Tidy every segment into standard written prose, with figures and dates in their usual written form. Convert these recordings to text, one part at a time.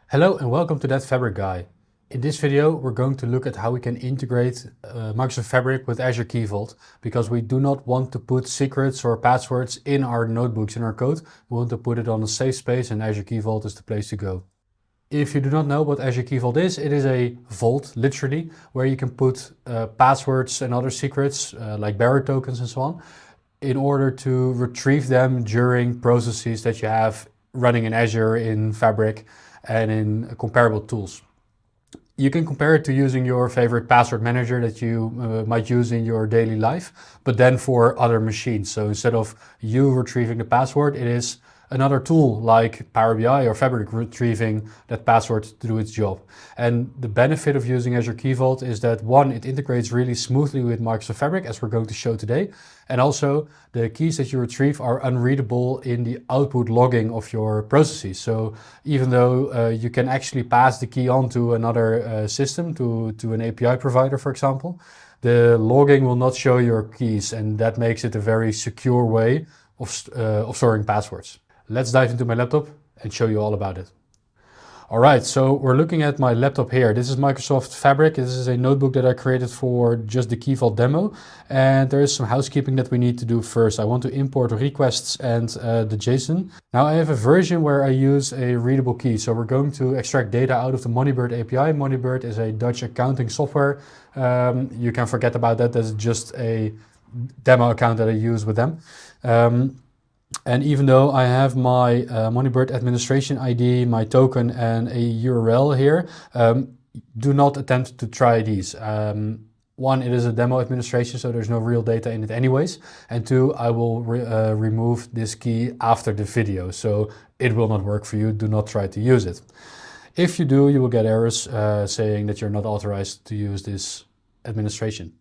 Hello and welcome to That Fabric Guy. In this video, we're going to look at how we can integrate Microsoft Fabric with Azure KeyVault because we do not want to put secrets or passwords in our notebooks in our code. We want to put it on a safe space, and Azure KeyVault is the place to go. If you do not know what Azure KeyVault is, it is a vault, literally, where you can put passwords and other secrets like bearer tokens and so on in order to retrieve them during processes that you have running in Azure, in Fabric, and in comparable tools. You can compare it to using your favorite password manager that you might use in your daily life, but then for other machines. So instead of you retrieving the password, it is another tool like Power BI or Fabric retrieving that password to do its job. And the benefit of using Azure KeyVault is that one, it integrates really smoothly with Microsoft Fabric, as we're going to show today. And also the keys that you retrieve are unreadable in the output logging of your processes. So even though you can actually pass the key on to another system, to an API provider, for example, the logging will not show your keys, and that makes it a very secure way of storing passwords. Let's dive into my laptop and show you all about it. All right, so we're looking at my laptop here. This is Microsoft Fabric. This is a notebook that I created for just the KeyVault demo. And there is some housekeeping that we need to do first. I want to import requests and the JSON. Now I have a version where I use a readable key. So we're going to extract data out of the Moneybird API. Moneybird is a Dutch accounting software. You can forget about that. That's just a demo account that I use with them. And even though I have my Moneybird administration ID, my token, and a URL here, do not attempt to try these. One, it is a demo administration, so there's no real data in it anyways. And two, I will remove this key after the video, so it will not work for you. Do not try to use it. If you do, you will get errors saying that you're not authorized to use this administration.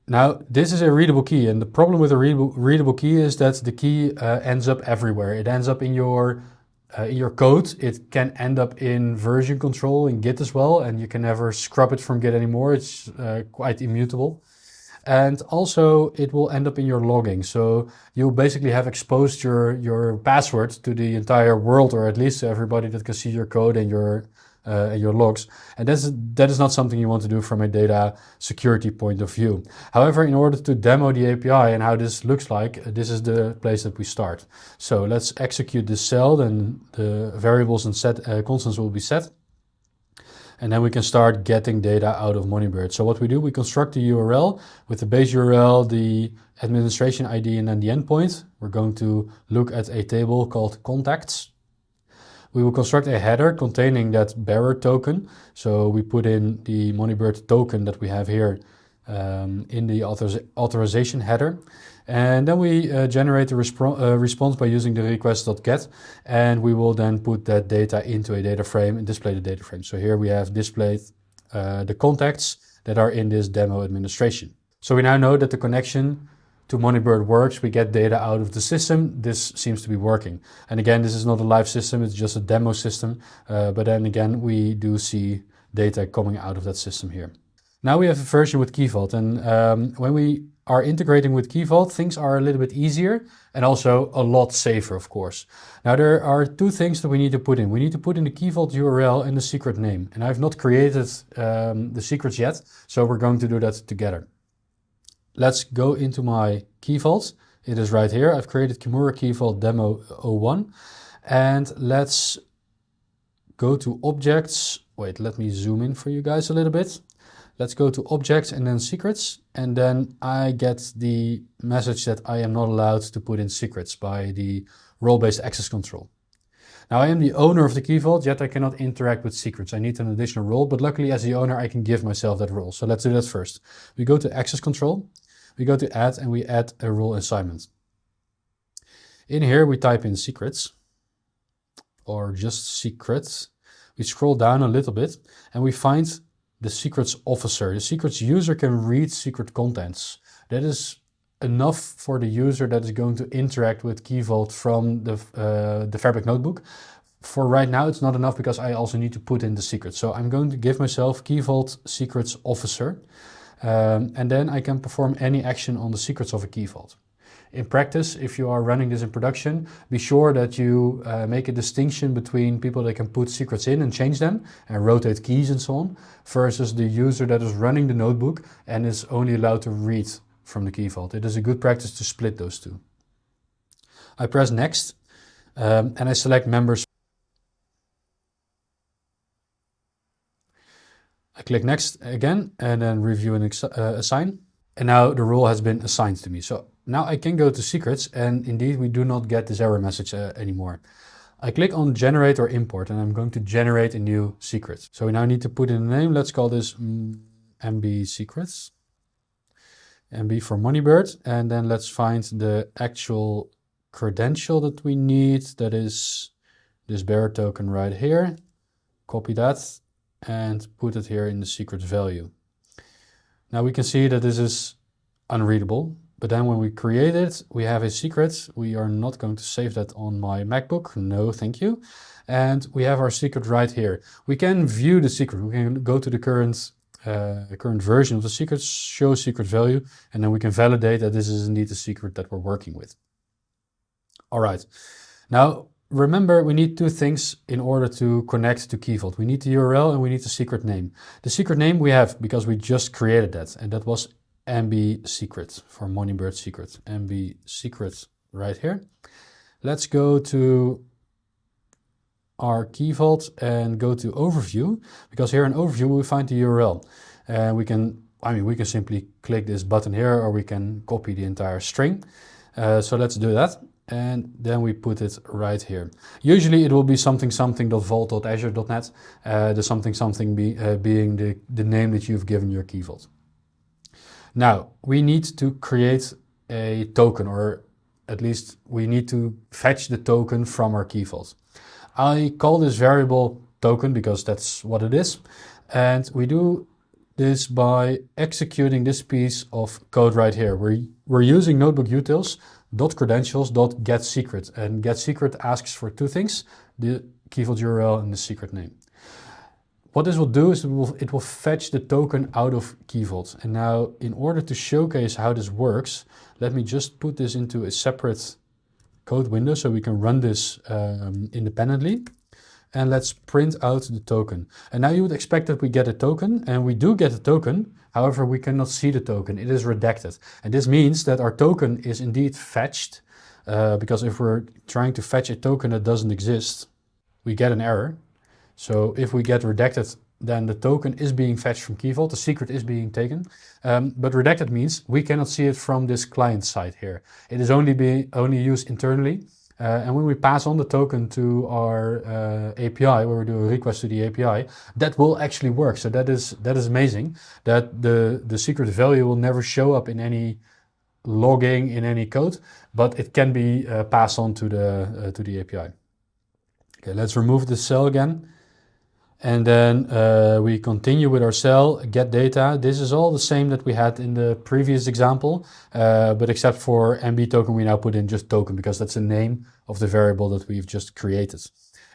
Now, this is a readable key, and the problem with a readable key is that the key ends up everywhere. It ends up in your code. It can end up in version control in Git as well, and you can never scrub it from Git anymore. It's quite immutable. And also, it will end up in your logging. So you'll basically have exposed your password to the entire world, or at least to everybody that can see your code and your logs. And that is not something you want to do from a data security point of view. However, in order to demo the API and how this looks like, this is the place that we start. So let's execute this cell, then the variables and constants will be set. And then we can start getting data out of Moneybird. So what we do, we construct the URL with the base URL, the administration ID, and then the endpoint. We're going to look at a table called contacts. We will construct a header containing that bearer token. So we put in the Moneybird token that we have here in the authorization header. And then we generate a response by using the request.get. And we will then put that data into a data frame and display the data frame. So here we have displayed the contacts that are in this demo administration. So we now know that the connection to Moneybird works. We get data out of the system. This seems to be working. And again, this is not a live system, it's just a demo system. But then again, we do see data coming out of that system here. Now we have a version with KeyVault, and when we are integrating with KeyVault, things are a little bit easier and also a lot safer, of course. Now there are two things that we need to put in. We need to put in the KeyVault URL and the secret name. And I've not created the secrets yet, so we're going to do that together. Let's go into my KeyVault. It is right here. I've created Kimura KeyVault Demo 01. And let's go to Objects. Wait, let me zoom in for you guys a little bit. Let's go to Objects and then Secrets. And then I get the message that I am not allowed to put in secrets by the role-based access control. Now I am the owner of the KeyVault, yet I cannot interact with secrets. I need an additional role, but luckily as the owner, I can give myself that role. So let's do that first. We go to access control, we go to add, and we add a role assignment. In here, we type in secrets or just secrets. We scroll down a little bit and we find the secrets officer. The secrets user can read secret contents. That is enough for the user that is going to interact with KeyVault from the Fabric notebook. For right now, it's not enough because I also need to put in the secrets. So I'm going to give myself KeyVault secrets officer, and then I can perform any action on the secrets of a KeyVault. in practice, if you are running this in production, be sure that you make a distinction between people that can put secrets in and change them and rotate keys and so on, versus the user that is running the notebook and is only allowed to read from the key vault. It is a good practice to split those two. I press next and I select members. I click next again and then review and assign. And now the role has been assigned to me. So now I can go to secrets, and indeed we do not get this error message anymore. I click on generate or import, and I'm going to generate a new secret. So we now need to put in a name. Let's call this MB secrets. MB for Moneybird. And then let's find the actual credential that we need. That is this bearer token right here. Copy that and put it here in the secret value. Now we can see that this is unreadable, but then when we create it, we have a secret. We are not going to save that on my MacBook. No, thank you. And we have our secret right here. We can view the secret. We can go to the current version of the secret, show secret value, and then we can validate that this is indeed the secret that we're working with. All right. Now, remember, we need two things in order to connect to KeyVault. We need the URL and we need the secret name. The secret name we have because we just created that, and that was MB secret for Moneybird secret. MB secret right here. Let's go to our KeyVault and go to overview, because here in overview we find the URL. And we can simply click this button here, or we can copy the entire string. So let's do that. And then we put it right here. Usually it will be something.vault.azure.net, the something being the name that you've given your KeyVault. Now we need to create a token, or at least we need to fetch the token from our KeyVault. I call this variable token because that's what it is. And we do this by executing this piece of code right here. We're using notebookutils.credentials.getSecret, and getSecret asks for two things: the KeyVault URL and the secret name. What this will do is it will fetch the token out of KeyVault. And now, in order to showcase how this works, let me just put this into a separate code window so we can run this independently. And let's print out the token. And now you would expect that we get a token, and we do get a token. However, we cannot see the token. It is redacted. And this means that our token is indeed fetched, because if we're trying to fetch a token that doesn't exist, we get an error. So if we get redacted, then the token is being fetched from KeyVault, the secret is being taken. But redacted means we cannot see it from this client side here. It is only used internally. And when we pass on the token to our API, where we do a request to the API, that will actually work. So that is amazing, that the secret value will never show up in any logging, in any code, but it can be passed on to the API. Okay, let's remove the cell again. And then we continue with our cell, get data. This is all the same that we had in the previous example, but except for MB token, we now put in just token, because that's the name of the variable that we've just created.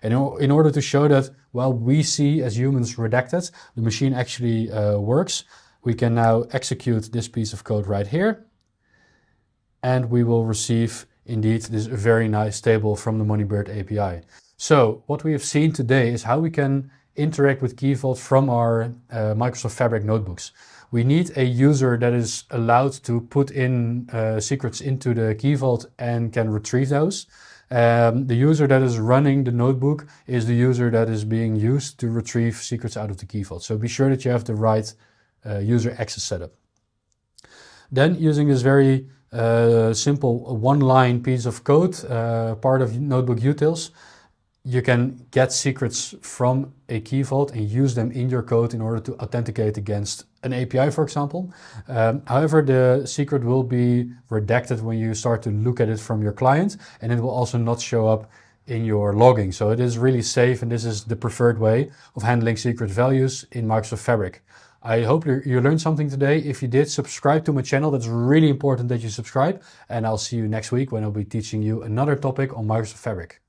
And in order to show that while we see as humans redacted, the machine actually works, we can now execute this piece of code right here. And we will receive indeed this very nice table from the Moneybird API. So what we have seen today is how we can interact with KeyVault from our Microsoft Fabric notebooks. We need a user that is allowed to put in secrets into the KeyVault and can retrieve those. The user that is running the notebook is the user that is being used to retrieve secrets out of the KeyVault. So be sure that you have the right user access setup. Then, using this very simple one-line piece of code, part of notebookutils, you can get secrets from a KeyVault and use them in your code in order to authenticate against an API, for example. However, the secret will be redacted when you start to look at it from your client, and it will also not show up in your logging. So it is really safe, and this is the preferred way of handling secret values in Microsoft Fabric. I hope you learned something today. If you did, subscribe to my channel. That's really important that you subscribe. And I'll see you next week when I'll be teaching you another topic on Microsoft Fabric.